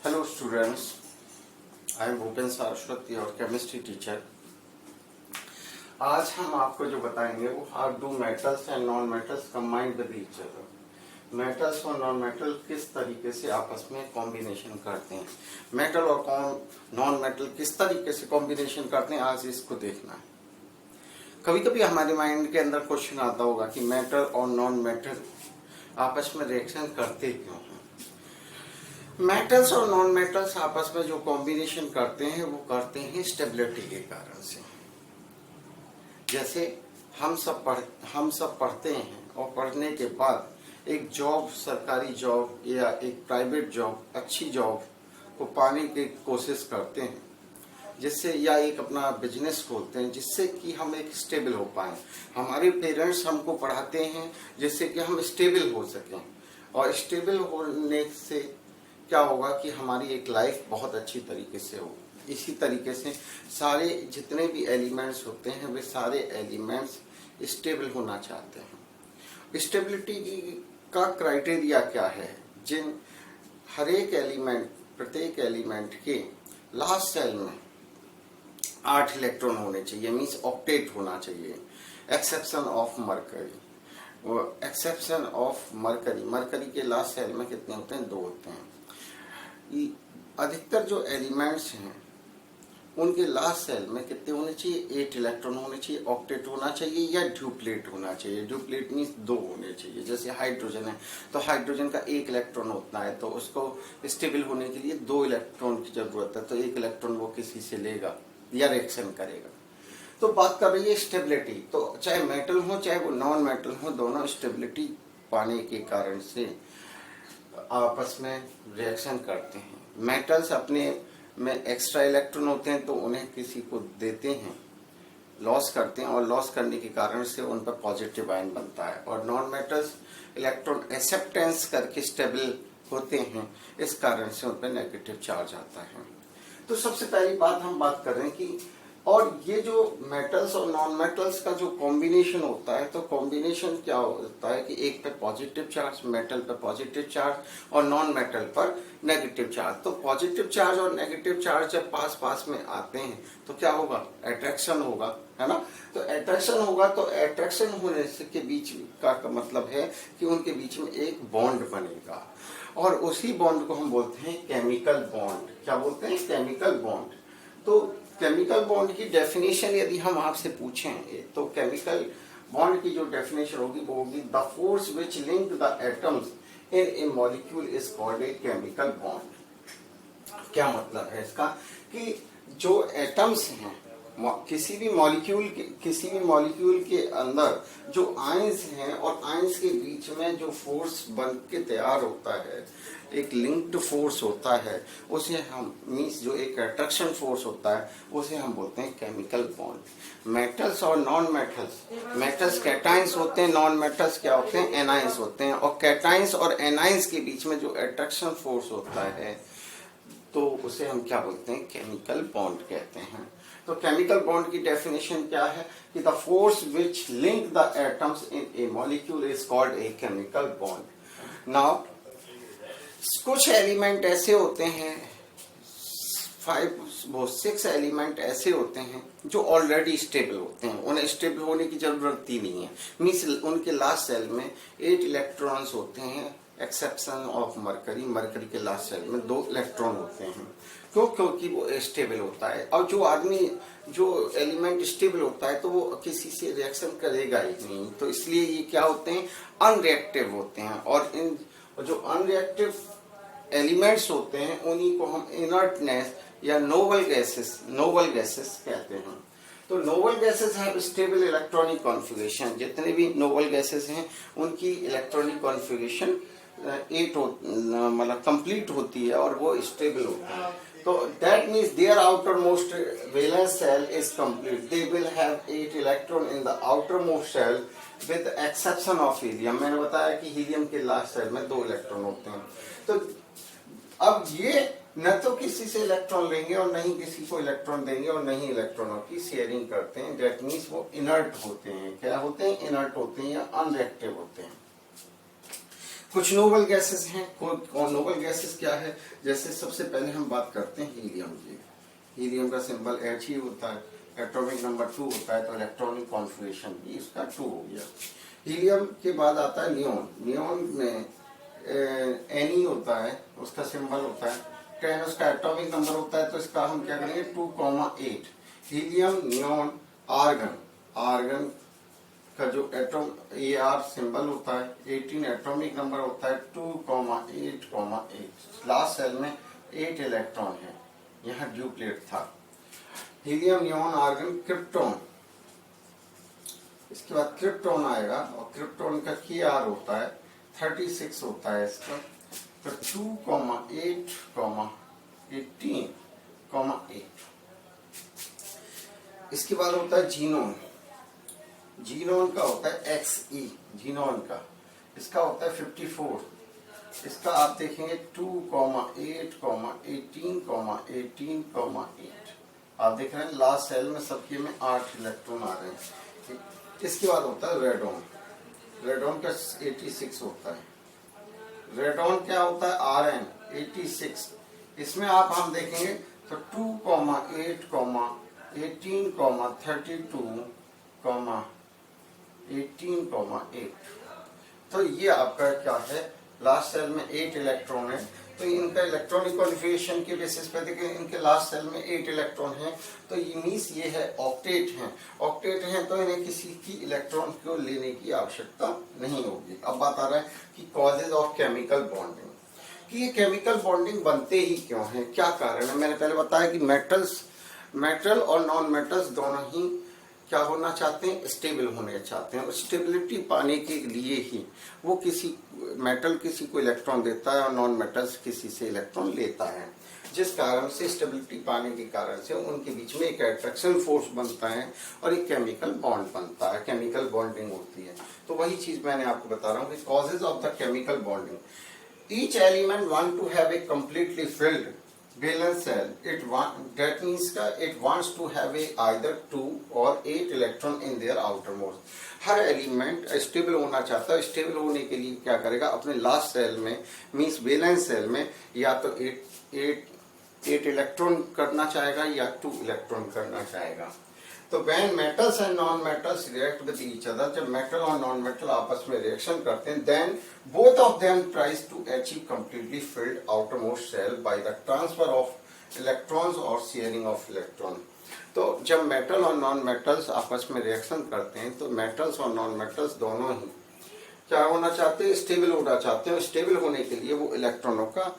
Hello students, I am Bhupen Saraswat your chemistry teacher. आज हम आपको जो बताएंगे वो how do metals and non metals combine with each other. Metals और नॉन मेटल किस तरीके से आपस में कॉम्बिनेशन करते हैं, मेटल और नॉन मेटल किस तरीके से कॉम्बिनेशन करते हैं, आज इसको देखना है। कभी कभी हमारे माइंड के अंदर क्वेश्चन आता होगा कि मेटल और नॉन मेटल आपस में रिएक्शन करते क्यों हैं। मेटल्स और नॉन मेटल्स आपस में जो कॉम्बिनेशन करते हैं वो करते हैं स्टेबिलिटी के कारण से। जैसे हम सब पढ़ते हैं और पढ़ने के बाद एक जॉब, सरकारी जॉब या एक प्राइवेट जॉब, अच्छी जॉब को पाने की कोशिश करते हैं, जिससे या एक अपना बिजनेस खोलते हैं जिससे कि हम एक स्टेबल हो पाए। हमारे पेरेंट्स हमको पढ़ाते हैं जिससे कि हम स्टेबल हो सकें, और स्टेबल होने से क्या होगा कि हमारी एक लाइफ बहुत अच्छी तरीके से हो। इसी तरीके से सारे जितने भी एलिमेंट्स होते हैं वे सारे एलिमेंट्स स्टेबल होना चाहते हैं। स्टेबिलिटी का क्राइटेरिया क्या है? जिन हर एक एलिमेंट, प्रत्येक एलिमेंट के लास्ट सेल में 8 इलेक्ट्रॉन होने चाहिए, मीन्स ऑक्टेट होना चाहिए, exception of mercury. Exception of mercury, mercury के लास्ट सेल में कितने होते हैं? 2 होते हैं। अधिकतर जो एलिमेंट्स हैं उनके लास्ट सेल में कितने होने चाहिए? 8 इलेक्ट्रॉन होने चाहिए, ऑक्टेट होना चाहिए या ड्यूप्लेट होना चाहिए। ड्यूप्लेट मीन्स 2 होने चाहिए। जैसे हाइड्रोजन है तो हाइड्रोजन का 1 इलेक्ट्रॉन होता है, तो उसको स्टेबल होने के लिए 2 इलेक्ट्रॉन की जरूरत है, तो 1 इलेक्ट्रॉन वो किसी से लेगा या रिएक्शन करेगा। तो बात कर रही है स्टेबिलिटी, तो चाहे मेटल हो चाहे वो नॉन मेटल हो, दोनों स्टेबिलिटी पाने के कारण से आपस में रिएक्शन करते हैं। मेटल्स अपने में एक्स्ट्रा इलेक्ट्रॉन होते हैं तो उन्हें किसी को देते हैं, लॉस करते हैं, और लॉस करने के कारण से उन पर पॉजिटिव आयन बनता है। और नॉन मेटल्स इलेक्ट्रॉन एक्सेप्टेंस करके स्टेबल होते हैं, इस कारण से उन पर नेगेटिव चार्ज आता है। तो सबसे पहली बात हम बात कर रहे हैं कि और ये जो मेटल्स और नॉन मेटल्स का जो कॉम्बिनेशन होता है, तो कॉम्बिनेशन क्या होता है कि एक पे पॉजिटिव चार्ज, मेटल पे पॉजिटिव चार्ज और नॉन मेटल पर नेगेटिव चार्ज। तो पॉजिटिव चार्ज और नेगेटिव चार्ज जब पास पास में आते हैं तो क्या होगा? अट्रैक्शन होगा, है ना। तो अट्रैक्शन होगा, तो अट्रैक्शन होने से के बीच का मतलब है कि उनके बीच में एक बॉन्ड बनेगा, और उसी बॉन्ड को हम बोलते हैं केमिकल बॉन्ड। क्या बोलते हैं? Chemical bond. तो केमिकल बॉन्ड की डेफिनेशन यदि हम आपसे पूछें तो केमिकल बॉन्ड की जो डेफिनेशन होगी वो होगी the force which link the atoms in A molecule is called a chemical bond. क्या मतलब है इसका? कि जो एटम्स हैं किसी भी मॉलिक्यूल के अंदर जो आयंस हैं और आयंस के बीच में जो फोर्स बन के तैयार होता है, एक लिंक्ड फोर्स होता है, उसे हम मीन्स जो एक अट्रैक्शन फोर्स होता है उसे हम बोलते हैं केमिकल बॉन्ड। मेटल्स और नॉन मेटल्स, मेटल्स कैटाइंस होते हैं, नॉन मेटल्स क्या होते हैं? एनाइंस होते हैं। और कैटाइंस और एनाइंस के बीच में जो अट्रैक्शन फोर्स होता है तो उसे हम क्या बोलते हैं? केमिकल बॉन्ड कहते हैं। तो केमिकल बॉन्ड की डेफिनेशन क्या है कि the force which link the atoms in A molecule is called a chemical bond. Now कुछ एलिमेंट ऐसे होते हैं, 6 एलिमेंट ऐसे होते हैं जो ऑलरेडी स्टेबल होते हैं, उन्हें स्टेबल होने की जरूरत ही नहीं है। मीन्स उनके लास्ट सेल में 8 इलेक्ट्रॉन्स होते हैं, एक्सेप्शन ऑफ मरकरी। मरकरी के लास्ट सेल में 2 इलेक्ट्रॉन होते हैं। क्यों? क्योंकि वो स्टेबल होता है, और जो एलिमेंट स्टेबल होता है तो वो किसी से रिएक्शन करेगा ही नहीं, तो इसलिए ये क्या होते हैं? अनरिएक्टिव होते हैं। और इन जो अनरिएक्टिव एलिमेंट्स होते हैं उन्हीं को हम इनर्टनेस या नोबल गैसेस कहते हैं। तो noble gases have stable electronic configuration. जितने भी नोबल गैसेस हैं उनकी इलेक्ट्रॉनिक कॉन्फ़िगरेशन 8 मतलब कंप्लीट होती है और वो स्टेबल होता है। तो that means their outermost valence cell is complete. They will have 8 electron in the outermost cell with exception of helium. मैंने बताया कि हीलियम के लास्ट सेल में 2 इलेक्ट्रॉन होते हैं। तो अब ये न तो किसी से इलेक्ट्रॉन लेंगे और नहीं किसी को इलेक्ट्रॉन देंगे और नहीं इलेक्ट्रॉनों की शेयरिंग करते हैं। डेट मीन्स वो इनर्ट होते हैं। क्या होते हैं? इनर्ट होते हैं या अनरिएक्टिव होते हैं। कुछ नोबल गैसेस हैं। और नोबल गैसेस क्या है, जैसे सबसे पहले हम बात करते हैं हीलियम की। हीलियम का सिंबल H ही होता है, एटॉमिक नंबर 2 होता है, तो इलेक्ट्रॉनिक कॉन्फ़िगरेशन भी इसका 2 हो गया। हीलियम के बाद आता है नियोन। नियोन में Ne होता है, उसका सिंबल होता है 10, उसका एटॉमिक नंबर होता है, तो इसका हम क्या करेंगे 2,8। Helium, neon, argon. आर्गन का जो एटॉम Ar सिंबल होता है 18, एटॉमिक नंबर होता है 2,8,8। लास्ट सेल में 8 इलेक्ट्रॉन है, यहाँ ड्यूप्लेट था। Helium, neon, argon, krypton. इसके बाद क्रिप्टॉन आएगा, और क्रिप्टॉन का Kr होता है 36 होता है इसका, तो 2,8,18,8। इसके बाद होता है जीनोन। जीनोन का होता है Xe, जीनोन का इसका होता है 54। इसका आप देखेंगे 2,8,18,18,8। आप देख रहे हैं लास्ट सेल में सबके में 8 इलेक्ट्रॉन आ रहे हैं। इसके बाद होता है रेडॉन। रेडॉन का 86 होता है। रेडॉन क्या होता है Rn 86। इसमें आप हम देखेंगे तो 2,8,18,32,18,8। तो ये आपका क्या है, लास्ट सेल में 8 इलेक्ट्रॉन है, तो इनका इलेक्ट्रॉनिक कॉन्फ़िगरेशन के बेसिस पे देखें, इनके लास्ट सेल में 8 इलेक्ट्रॉन है, तो ये मीन्स ये है ऑक्टेट हैं। ऑक्टेट हैं तो इन्हें किसी की इलेक्ट्रॉन को लेने की आवश्यकता नहीं होगी। अब बात आ रहा है कि कॉजेज ऑफ केमिकल बॉन्डिंग, कि ये केमिकल बॉन्डिंग बनते ही क्यों हैं, क्या कारण है। मैंने पहले बताया कि मेटल और नॉन मेटल्स दोनों ही क्या होना चाहते हैं, स्टेबल होने चाहते हैं, और स्टेबिलिटी पाने के लिए ही वो मेटल किसी को इलेक्ट्रॉन देता है और नॉन मेटल्स किसी से इलेक्ट्रॉन लेता है, जिस कारण से स्टेबिलिटी पाने के कारण से उनके बीच में एक अट्रैक्शन फोर्स बनता है और एक केमिकल बॉन्ड बनता है, केमिकल बॉन्डिंग होती है। तो वही चीज मैंने आपको बता रहा हूँ कि causes of the chemical bonding. Each element want to have a completely filled valence cell. That means it wants to have either 2 or 8 electron in their outermost. Her element stable होना चाहता है। स्टेबल होने के लिए क्या करेगा, अपने last cell में मीन्स वैलेंस सेल में या तो 8 इलेक्ट्रॉन करना चाहेगा या 2 इलेक्ट्रॉन करना चाहेगा। तो when metals and non-metals react with each other, जब मेटल और नॉन मेटल आपस में रिएक्शन करते हैं, then both of them tries to achieve completely filled outermost cell by the transfer of electrons or sharing of electron. तो जब metal और non metals आपस में रिएक्शन करते हैं, तो मेटल्स और नॉन मेटल्स दोनों ही क्या होना चाहते हैं, स्टेबल होना चाहते हैं। स्टेबल होने के लिए वो इलेक्ट्रॉनों का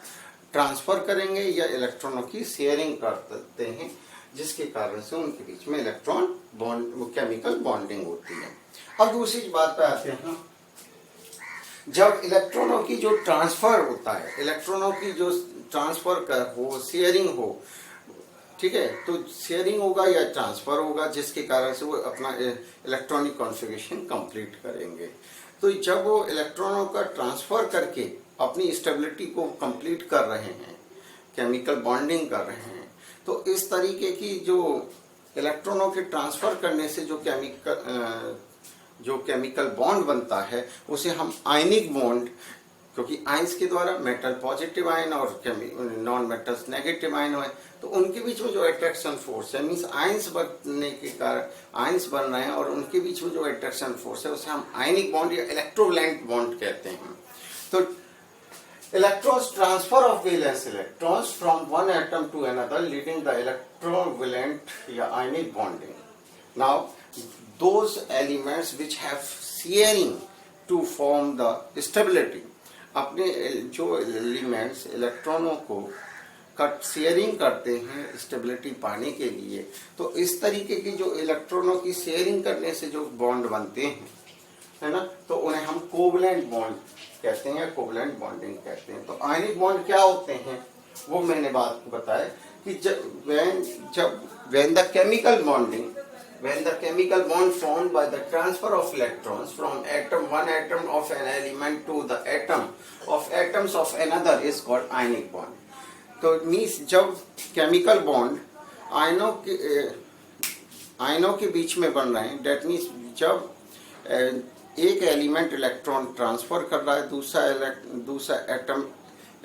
ट्रांसफर करेंगे या इलेक्ट्रॉनों की शेयरिंग करते हैं, जिसके कारण से उनके बीच में इलेक्ट्रॉन बॉन्ड केमिकल बॉन्डिंग होती है। अब दूसरी बात पे आते हैं, जब इलेक्ट्रॉनों की जो ट्रांसफर होता है, इलेक्ट्रॉनों की जो ट्रांसफर हो, शेयरिंग हो, ठीक है, तो शेयरिंग होगा या ट्रांसफर होगा, जिसके कारण से वो अपना इलेक्ट्रॉनिक कॉन्फ़िगरेशन कंप्लीट करेंगे। तो जब वो इलेक्ट्रॉनों का ट्रांसफर करके अपनी स्टेबिलिटी को कंप्लीट कर रहे हैं, केमिकल बॉन्डिंग कर रहे हैं, तो इस तरीके की जो इलेक्ट्रॉनों के ट्रांसफर करने से जो केमिकल बॉन्ड बनता है, उसे हम आयनिक बॉन्ड, क्योंकि आयंस के द्वारा मेटल पॉजिटिव आयन और नॉन मेटल्स नेगेटिव आयन है, तो उनके बीच में जो अट्रैक्शन फोर्स है, मीन्स आयंस बनने के कारण आयंस बन रहे हैं और उनके बीच में जो अट्रैक्शन फोर्स है, उसे हम आयनिक बॉन्ड या इलेक्ट्रोवैलेंट बॉन्ड कहते हैं। तो electrons transfer of valence electrons from one atom to another, leading the electrovalent या ionic bonding. Now those elements which have sharing to form the stability, अपने जो एलिमेंट्स इलेक्ट्रॉनों को शेयरिंग करते हैं स्टेबिलिटी पाने के लिए, तो इस तरीके की जो इलेक्ट्रॉनों की शेयरिंग करने से जो बॉन्ड बनते हैं, है ना, तो उन्हें हम कोवलेंट बॉन्ड कहते हैं या कोवलेंट बॉन्डिंग कहते हैं। तो आयनिक बॉन्ड क्या होते हैं, वो मैंने बात बताया कि when the chemical bond formed by the transfer of electrons from one atom of an element to the atoms of another is called ionic bond. तो मीन्स जब केमिकल बॉन्ड आयनों के बीच में बन रहे हैं, डेट मीन्स जब एक एलिमेंट इलेक्ट्रॉन ट्रांसफर कर रहा है, दूसरा एटम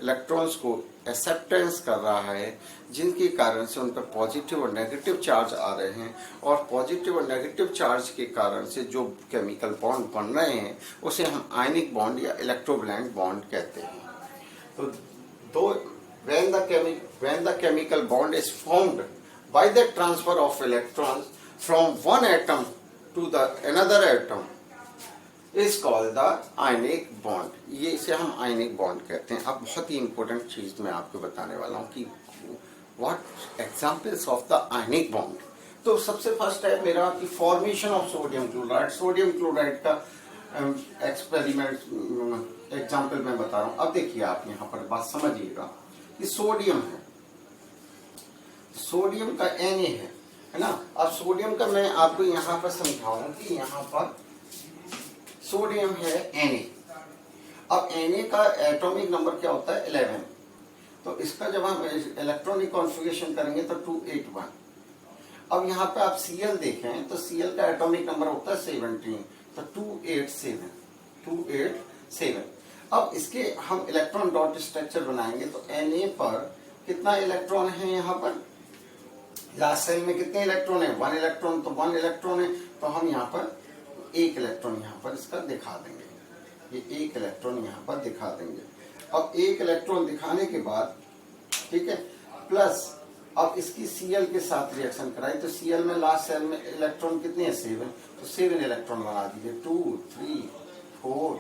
इलेक्ट्रॉन्स को एक्सेप्टेंस कर रहा है, जिनके कारण से उन पर पॉजिटिव और नेगेटिव चार्ज आ रहे हैं, और पॉजिटिव और नेगेटिव चार्ज के कारण से जो केमिकल बॉन्ड बन रहे हैं उसे हम आयनिक बॉन्ड या इलेक्ट्रोवैलेंट बॉन्ड कहते हैं। तो when the chemical bond is formed by the transfer of electrons from one atom to the another atom is called the ionic bond। ये इसे हम आयनिक बॉन्ड कहते हैं। अब बहुत ही इंपॉर्टेंट चीज मैं आपको बताने वाला हूँ कि what examples of the ionic bond. तो सबसे फर्स्ट है मेरा कि formation of sodium chloride. Sodium chloride का एक्सपेरिमेंट एग्जांपल मैं बता रहा हूँ। अब देखिए आप यहाँ पर बात समझिएगा कि सोडियम है, सोडियम का Na है ना। अब सोडियम का मैं आपको यहाँ पर समझाऊं कि यहाँ पर सोडियम है Na। अब Na का एटॉमिक नंबर क्या होता है 11। तो इसका जब हम इलेक्ट्रॉनिक कॉन्फ़िगरेशन करेंगे तो 281। अब यहाँ पे आप Cl देखें तो Cl का एटॉमिक नंबर होता है 17, तो 287। अब इसके हम इलेक्ट्रॉन डॉट स्ट्रक्चर बनाएंगे तो Na पर कितना इलेक्ट्रॉन है, यहाँ पर लास्ट सेल में कितने इलेक्ट्रॉन है, 1 इलेक्ट्रॉन। तो 1 इलेक्ट्रॉन है तो हम यहाँ पर 1 इलेक्ट्रॉन यहाँ पर इसका दिखा देंगे, ये 1 इलेक्ट्रॉन यहाँ पर दिखा देंगे। अब 1 इलेक्ट्रॉन दिखाने के बाद ठीक है, प्लस अब इसकी Cl के साथ रिएक्शन कराई तो Cl में लास्ट सेल में इलेक्ट्रॉन कितने हैं 7, तो 7 इलेक्ट्रॉन बना दीजिए 2 3 4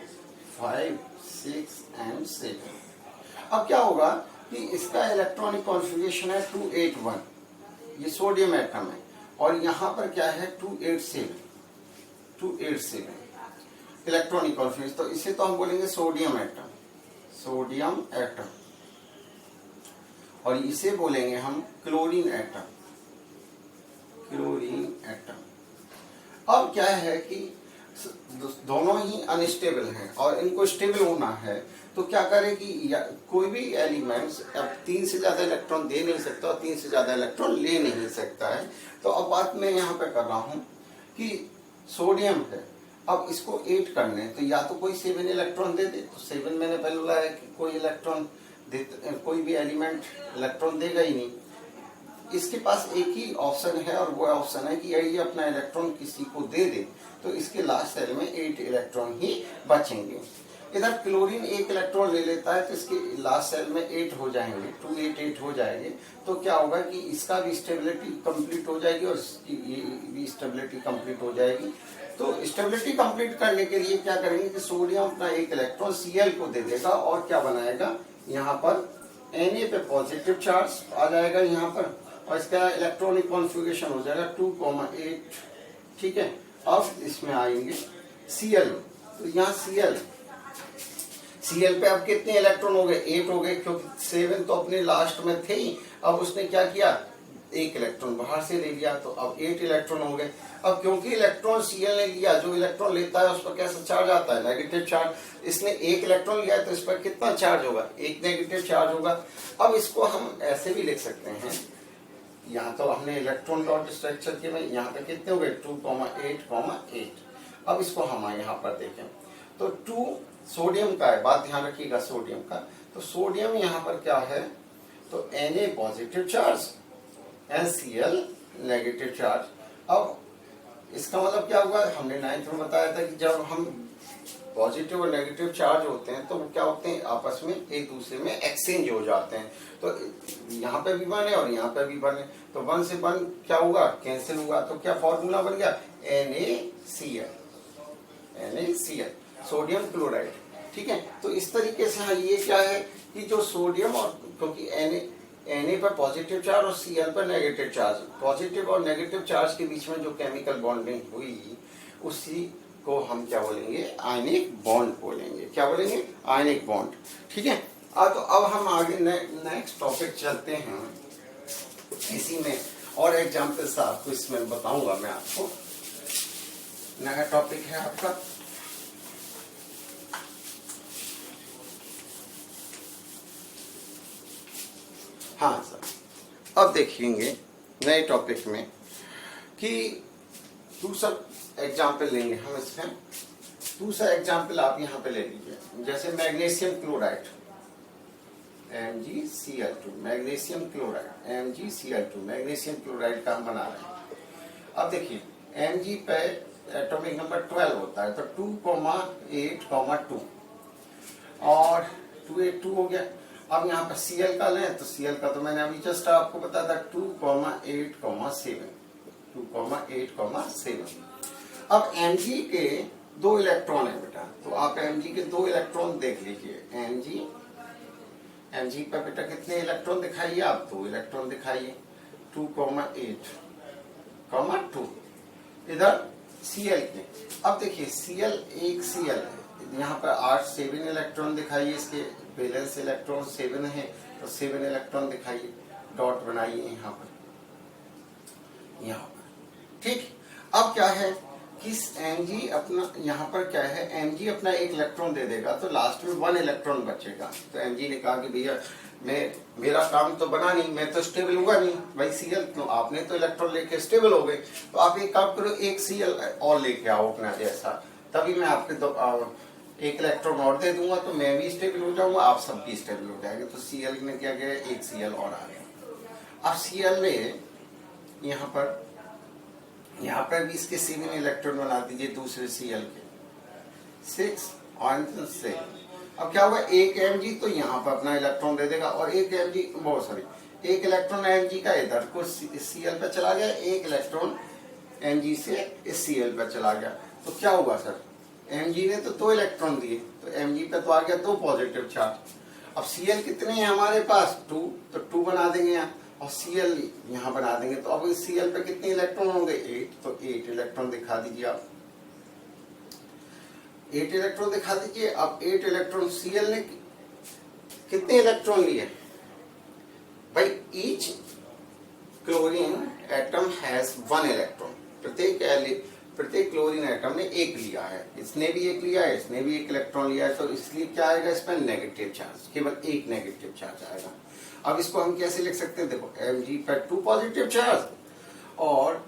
5 6 एंड 7। अब क्या होगा कि इसका इलेक्ट्रॉनिक कॉन्फ़िगरेशन है 281, ये सोडियम एटम है, और यहाँ पर क्या है 287 इलेक्ट्रॉनिक कॉन्फ़िगरेशन। तो इसे तो हम बोलेंगे सोडियम एटम, और इसे बोलेंगे हम क्लोरीन एटम। अब क्या है कि दोनों ही अनस्टेबल हैं और इनको स्टेबल होना है, तो क्या करें कि कोई भी एलिमेंट्स अब 3 से ज्यादा इलेक्ट्रॉन दे नहीं सकता और 3 से ज्यादा इलेक्ट्रॉन ले नहीं सकता है। तो अब बात मैं यहाँ पे कर रहा हूँ कि सोडियम है, अब इसको 8 करने, तो या तो कोई 7 इलेक्ट्रॉन दे दे, तो 7 मैंने पहले बोला है कि कोई भी एलिमेंट इलेक्ट्रॉन देगा ही नहीं। इसके पास एक ही ऑप्शन है और वो ऑप्शन है कि ये अपना इलेक्ट्रॉन किसी को दे दे, तो इसके लास्ट सेल में 8 इलेक्ट्रॉन ही बचेंगे। इधर क्लोरीन 1 इलेक्ट्रॉन ले लेता है तो इसके लास्ट सेल में 8 हो जाएंगे, 288 हो जाएंगे। तो क्या होगा कि इसका भी स्टेबिलिटी कंप्लीट हो जाएगी और इसकी भी स्टेबिलिटी कंप्लीट हो जाएगी। तो स्टेबिलिटी कंप्लीट करने के लिए क्या करेंगे कि सोडियम अपना 1 इलेक्ट्रॉन Cl को दे देगा और क्या बनाएगा, यहाँ पर Na पे पॉजिटिव चार्ज आ जाएगा यहाँ पर, और इसका इलेक्ट्रॉनिक कॉन्फ़िगरेशन हो जाएगा 2,8। ठीक है, अब इसमें आएंगे Cl, तो यहाँ Cl पे अब कितने इलेक्ट्रॉन हो गए, 8 हो गए, क्योंकि 7 तो अपने लास्ट में थे ही। अब उसने क्या किया, 1 इलेक्ट्रॉन बाहर से ले लिया, तो अब 8 इलेक्ट्रॉन हो गए। अब क्योंकि इलेक्ट्रॉन Cl ने लिया, जो इलेक्ट्रॉन लेता है उस पर कैसा चार्ज आता है, नेगेटिव चार्ज। इसने 1 इलेक्ट्रॉन लिया है तो इस पर कितना चार्ज होगा, 1 नेगेटिव चार्ज होगा। अब इसको हम ऐसे भी लिख सकते हैं, यहाँ तो हमने इलेक्ट्रॉन डॉट स्ट्रक्चर के में यहाँ पे कितने हो गए 2,8,8। अब इसको हम यहाँ पर देखें तो 2 सोडियम का है, बात ध्यान रखिएगा सोडियम का। तो सोडियम यहाँ पर क्या है, तो Na positive charge and Cl negative charge. अब इसका मतलब क्या हुआ, हमने 9th में बताया था कि जब हम पॉजिटिव और नेगेटिव चार्ज होते हैं तो क्या होते हैं, आपस में एक दूसरे में एक्सचेंज हो जाते हैं। तो यहाँ पे भी 1 है और यहाँ पे भी 1 है, तो 1 से 1 क्या होगा, कैंसिल हुआ। तो क्या फॉर्मूला बन गया, NaCl सोडियम क्लोराइड। ठीक है, तो इस तरीके से हाँ, ये क्या है कि जो सोडियम और क्योंकि Na पर पॉजिटिव चार्ज और Cl पर नेगेटिव चार्ज, पॉजिटिव और नेगेटिव चार्ज के बीच में जो केमिकल बॉन्डिंग हुई उसी को हम क्या बोलेंगे, आयनिक बॉन्ड बोलेंगे। क्या बोलेंगे, आयनिक बॉन्ड। ठीक है, तो अब हम आगे नेक्स्ट टॉपिक चलते हैं। इसी में और एग्जाम्पल्स आपको इसमें बताऊंगा मैं आपको। नया टॉपिक है आपका हाँ सर। अब देखेंगे नए टॉपिक में कि दूसरा एग्जाम्पल लेंगे हम इसमें दूसरा एग्जाम्पल आप यहाँ पे ले लीजिए, जैसे magnesium chloride MgCl2, magnesium chloride MgCl2, magnesium chloride का हम बना रहे हैं। अब देखिए Mg पे एटॉमिक नंबर 12 होता है, तो 2,8,2 और 2,8,2 हो गया। अब यहाँ पर Cl का लें तो Cl का तो मैंने अभी जस्ट आपको बताया था 2,8,7, 2,8,7। अब Mg के 2 इलेक्ट्रॉन है बेटा, तो आप Mg के 2 इलेक्ट्रॉन देख लीजिए। Mg पर बेटा कितने इलेक्ट्रॉन दिखाइए आप? 2 इलेक्ट्रॉन दिखाइए, 2,8,2। इधर Cl के, अब देखिए Cl एक Cl है, यहाँ पर 7 इलेक्ट्रॉन दिखाइए, इसके बैलेंस इलेक्ट्रॉन 7 है, तो 7 इलेक्ट्रॉन दिखाइए, डॉट बनाइए यहाँ पर। ठीक। अब क्या है कि Mg अपना यहाँ पर क्या है, Mg अपना 1 इलेक्ट्रॉन दे देगा तो लास्ट में 1 इलेक्ट्रॉन बचेगा। तो Mg ने कहा कि भैया मेरा काम तो बना नहीं, मैं तो स्टेबल हुआ नहीं भाई Cl, तो आपने तो इलेक्ट्रॉन लेके स्टेबल हो गए, तो आप एक काम करो, 1 Cl और लेके आओ अपना जैसा, तभी मैं आपके 1 इलेक्ट्रॉन और दे दूंगा, तो मैं भी स्टेबल हो जाऊंगा, आप सब भी स्टेबल हो जाएंगे। तो Cl ने क्या किया, 1 Cl और आ गया। अब Cl ने यहाँ पर भी इसके 7 इलेक्ट्रॉन बना दीजिए दूसरे Cl के, 6 और 7। अब क्या हुआ, 1 Mg तो यहाँ पर अपना इलेक्ट्रॉन दे देगा, और 1 इलेक्ट्रॉन Mg का इधर को Cl पे चला गया, 1 इलेक्ट्रॉन Mg से इस Cl पे चला गया। तो क्या हुआ सर, Mg ने तो 2 इलेक्ट्रॉन दिए, तो Mg पे तो आ गया 2 पॉजिटिव चार्ज। अब Cl कितने हैं हमारे पास, 2, तो 2 बना देंगे यहाँ, और Cl यहाँ बना देंगे। तो अब इस Cl पे कितने इलेक्ट्रॉन होंगे, 8, तो 8 इलेक्ट्रॉन दिखा दीजिए आप, 8 इलेक्ट्रॉन दिखा दीजिए। अब 8 इलेक्ट्रॉन Cl ने कितने इलेक्ट्रॉन लिए भाई, each chlorine atom has 1 electron, प्रत्येक क्लोरीन एटम ने 1 लिया है, इसने भी 1 लिया है, इसने भी 1 इलेक्ट्रॉन लिया है, तो इसलिए क्या आएगा, इसमें नेगेटिव चार्ज, केवल 1 नेगेटिव चार्ज आएगा। अब इसको हम कैसे लिख सकते हैं, देखो Mg पर 2 पॉजिटिव चार्ज और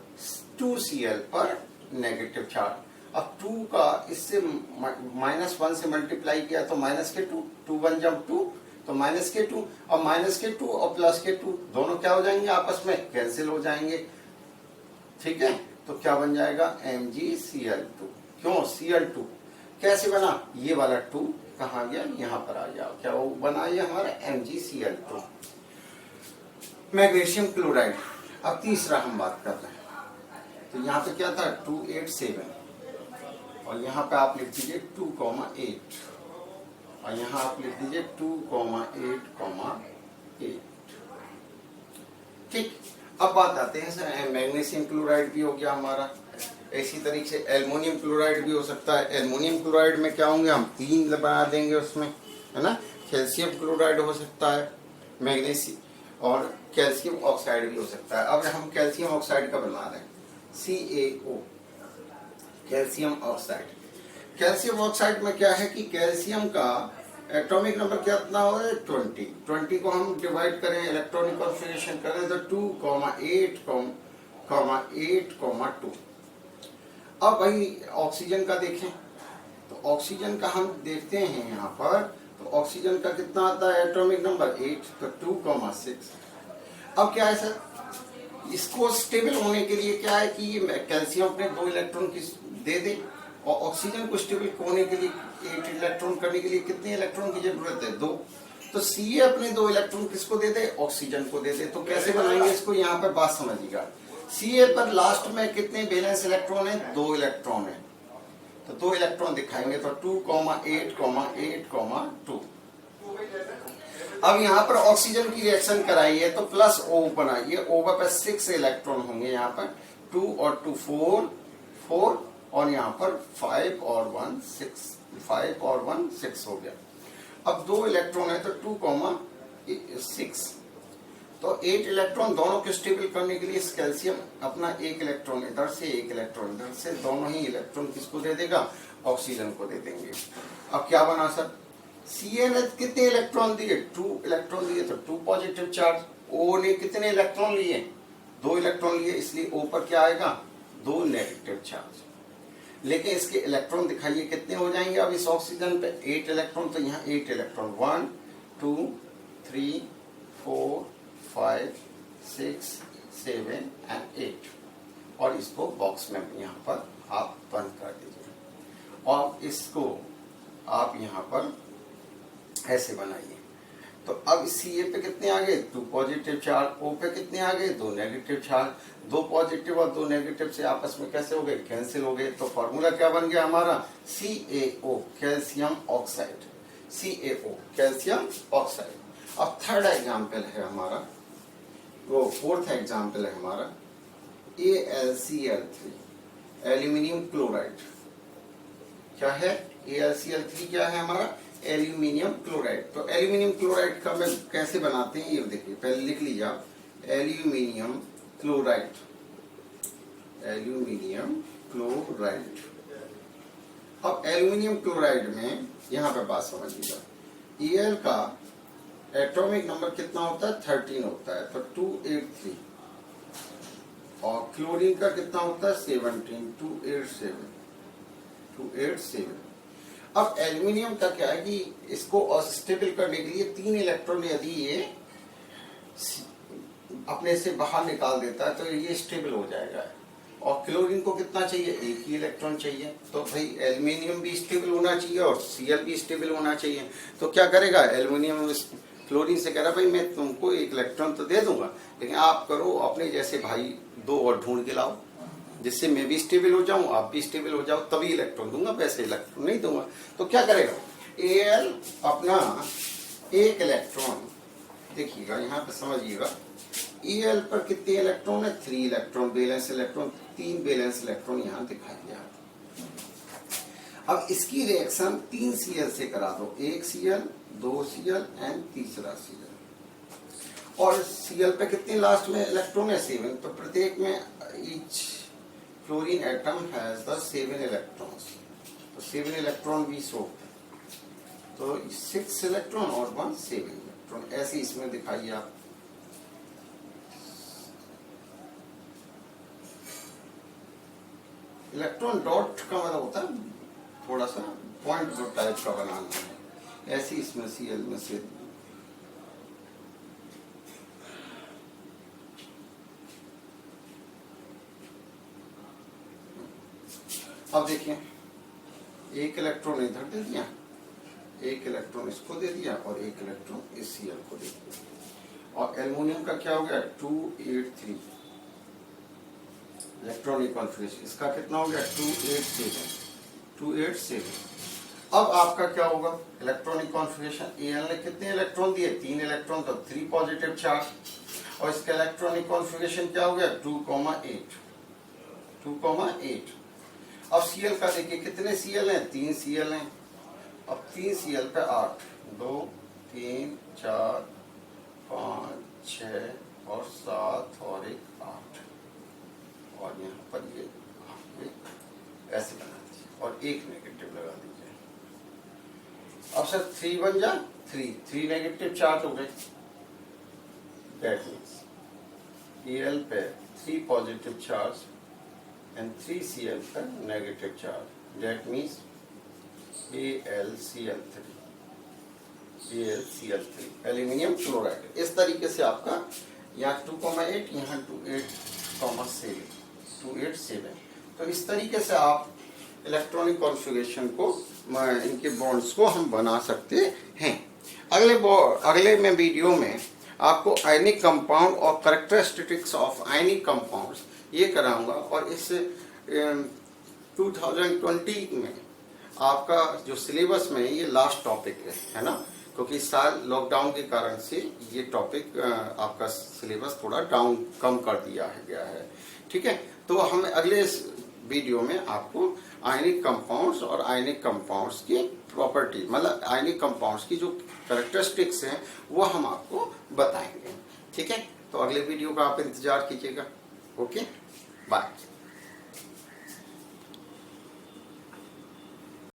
2 Cl पर नेगेटिव चार्ज। अब 2 का इससे -1 से मल्टीप्लाई किया तो -2, 2 1 जब 2 तो -2, और -2 और +2 दोनों क्या हो जाएंगे, आपस में कैंसिल हो जाएंगे। ठीक है, तो क्या बन जाएगा, MgCl2। क्यों Cl2 कैसे बना, ये वाला 2 कहाँ गया, यहाँ पर आ गया, क्या वो बना ये हमारा MgCl2। मैग्नीशियम क्लोराइड, अब तीसरा हम बात कर रहे हैं, तो यहाँ पे क्या था 287, और यहाँ पे आप लिख दीजिए 2,8, और यहाँ आप लिख दीजिए 2,8,8। ठीक। अब बात आते हैं सर, मैग्नीशियम क्लोराइड भी हो गया हमारा, इसी तरीके से एल्युमिनियम क्लोराइड भी हो सकता है। एल्युमिनियम क्लोराइड में क्या होंगे, हम 3 बना देंगे उसमें, है ना। कैल्शियम क्लोराइड हो सकता है, मैग्नीशियम, और कैल्शियम ऑक्साइड भी हो सकता है। अब हम कैल्शियम ऑक्साइड का बना रहे हैं, CaO, calcium oxide. Calcium oxide में क्या है कि कैल्शियम का एटॉमिक नंबर कितना हो, 20 को हम डिवाइड करें, इलेक्ट्रॉनिक कॉन्फ़िगरेशन करें तो 2,8,2। अब भाई ऑक्सीजन का देखें, तो ऑक्सीजन का हम देखते हैं यहाँ पर, तो ऑक्सीजन का कितना आता है एटॉमिक नंबर 8, तो 2,6। अब क्या है सर, इसको स्टेबल होने के लिए क्या है कि ये कैल्शियम अपने 2 इलेक्ट्रॉन की दे दे, और ऑक्सीजन को स्टेबल होने के लिए 8 इलेक्ट्रॉन करने के लिए कितने इलेक्ट्रॉन की जरूरत है, 2। तो Ca अपने 2 इलेक्ट्रॉन किसको दे दे, ऑक्सीजन को दे दे। तो कैसे बनाएंगे इसको, यहाँ पर बात समझिएगा। Ca पर लास्ट में कितने बैलेंस इलेक्ट्रॉन है, 2 इलेक्ट्रॉन है, तो 2 इलेक्ट्रॉन दिखाएंगे, तो 2,8,8,2। अब यहाँ पर ऑक्सीजन की रिएक्शन कराइए तो +O बनाइए, O पर 6 इलेक्ट्रॉन होंगे, यहाँ पर 2 और 2 4, और यहाँ पर 5 और 1 6 हो गया। अब 2 इलेक्ट्रॉन है तो 2,6, तो 8 इलेक्ट्रॉन दोनों को स्टेबल करने के लिए कैल्शियम अपना 1 इलेक्ट्रॉन इधर से, 1 इलेक्ट्रॉन इधर से, दोनों ही इलेक्ट्रॉन किसको दे देगा, ऑक्सीजन को दे देंगे। अब क्या बना सर, Ca ने कितने इलेक्ट्रॉन दिए, 2 इलेक्ट्रॉन दिए, तो 2 पॉजिटिव चार्ज। O ने कितने इलेक्ट्रॉन लिए, 2 इलेक्ट्रॉन लिए, इसलिए O पर क्या आएगा, 2 नेगेटिव चार्ज। लेकिन इसके इलेक्ट्रॉन दिखाइए कितने हो जाएंगे अब इस ऑक्सीजन पे 8 इलेक्ट्रॉन, तो यहाँ 8 इलेक्ट्रॉन 1 2 3 4 5 6 7 एंड 8, और इसको बॉक्स में यहाँ पर आप बंद कर दीजिए और इसको आप यहाँ पर ऐसे बनाइए। तो अब सी पे कितने आ गए 2 पॉजिटिव चार्ज, ओ पे कितने आ गए 2 नेगेटिव चार्ज, 2 पॉजिटिव और 2 नेगेटिव से आपस में कैसे हो गए कैंसिल हो गए। तो फॉर्मूला क्या बन गया हमारा CaO calcium oxide, CaO calcium oxide. अब थर्ड एग्जाम्पल है हमारा, वो फोर्थ एग्जाम्पल है हमारा AlCl3 एल्यूमिनियम क्लोराइड। क्या है AlCl3 क्या है हमारा एल्यूमिनियम क्लोराइड। तो एल्यूमिनियम क्लोराइड का मैं कैसे बनाते हैं ये देखिए, पहले लिख लीजिए आप एल्यूमिनियम क्लोराइड, एल्यूमिनियम क्लोराइड। अब एल्यूमिनियम क्लोराइड में यहाँ पे बात समझिएगा, Al का एटॉमिक नंबर कितना होता है 13 होता है, तो 283, और क्लोरीन का कितना होता है 17, 287। अब एल्यूमिनियम का क्या है कि इसको अस्टेबल करने के लिए 3 इलेक्ट्रॉन यदि ये अपने से बाहर निकाल देता है तो ये स्टेबल हो जाएगा, और क्लोरीन को कितना चाहिए 1 ही इलेक्ट्रॉन चाहिए। तो भाई एल्यूमिनियम भी स्टेबल होना चाहिए और Cl भी स्टेबल होना चाहिए। तो क्या करेगा एल्यूमिनियम क्लोरीन से कह रहा भाई मैं तुमको 1 इलेक्ट्रॉन तो दे दूंगा, लेकिन आप करो अपने जैसे भाई 2 और ढूंढ के लाओ, जिससे मैं भी स्टेबल हो जाऊं आप भी स्टेबल हो जाओ, तभी इलेक्ट्रॉन दूंगा, वैसे इलेक्ट्रॉन नहीं दूंगा। तो क्या करेगा Al अपना 1 इलेक्ट्रॉन, देखिएगा यहाँ पे समझिएगा, Al पर कितने इलेक्ट्रॉन है 3 electron, balance electron 3 balance electron यहाँ दिखाई दिया। अब इसकी रिएक्शन 3 Cl से करा दो, 1 Cl 2 Cl एंड तीसरा Cl, और Cl पे कितने लास्ट में इलेक्ट्रॉन है 7, तो प्रत्येक में each fluorine atom has the 7 electrons, तो 7 इलेक्ट्रॉन भी शो, तो 6 इलेक्ट्रॉन और 1 7 इलेक्ट्रॉन, ऐसे इसमें दिखाइए आप। इलेक्ट्रॉन डॉट का मतलब होता है थोड़ा सा पॉइंट टाइप का बनाना है, ऐसे इसमें Cl में से अब देखिए 1 इलेक्ट्रॉन इधर दे दिया, 1 इलेक्ट्रॉन इसको दे दिया और 1 इलेक्ट्रॉन इस Cl को दे दिया, और एल्युमिनियम का क्या हो गया 283 इलेक्ट्रॉनिक कॉन्फ़िगरेशन, इसका कितना हो गया 287। अब आपका क्या होगा इलेक्ट्रॉनिक कॉन्फ़िगरेशन, Al ने कितने इलेक्ट्रॉन दिए 3 इलेक्ट्रॉन, तो 3 पॉजिटिव चार्ज, और इसका इलेक्ट्रॉनिक कॉन्फ़िगरेशन क्या हो गया 2,8। अब Cl का देखिए कितने Cl हैं 3 Cl हैं, अब 3 Cl पे 8, 2 3 4 5 6 और 7 और 1 8, और यहाँ पर ये ऐसे बना दीजिए और 1 नेगेटिव लगा दीजिए। अब सर 3 बन जा 3 नेगेटिव चार्ज हो गए, दैट मीन्स Al पे 3 positive charge and 3 Cl per negative charge, that means AlCl3 aluminium chloride. इस तरीके से आपका यहाँ 2,8 यहाँ 287, तो इस तरीके से आप इलेक्ट्रॉनिक कॉन्फ़िगरेशन को इनके बॉन्ड्स को हम बना सकते हैं। अगले में वीडियो में आपको आयनिक कंपाउंड और कैरेक्टरिस्टिक्स ऑफ आयनिक कंपाउंड्स ये कराऊंगा, और इस 2020 में आपका जो सिलेबस में ये लास्ट टॉपिक है ना, क्योंकि इस साल लॉकडाउन के कारण से ये टॉपिक आपका सिलेबस थोड़ा कम कर दिया गया है, ठीक है। तो हम अगले वीडियो में आपको आयनिक कंपाउंड्स और आयनिक कंपाउंड्स की प्रॉपर्टी, मतलब आयनिक कंपाउंड्स की जो कैरेक्टरिस्टिक्स हैं वो हम आपको बताएंगे, ठीक है। तो अगले वीडियो का आप इंतजार कीजिएगा। Okay, bye.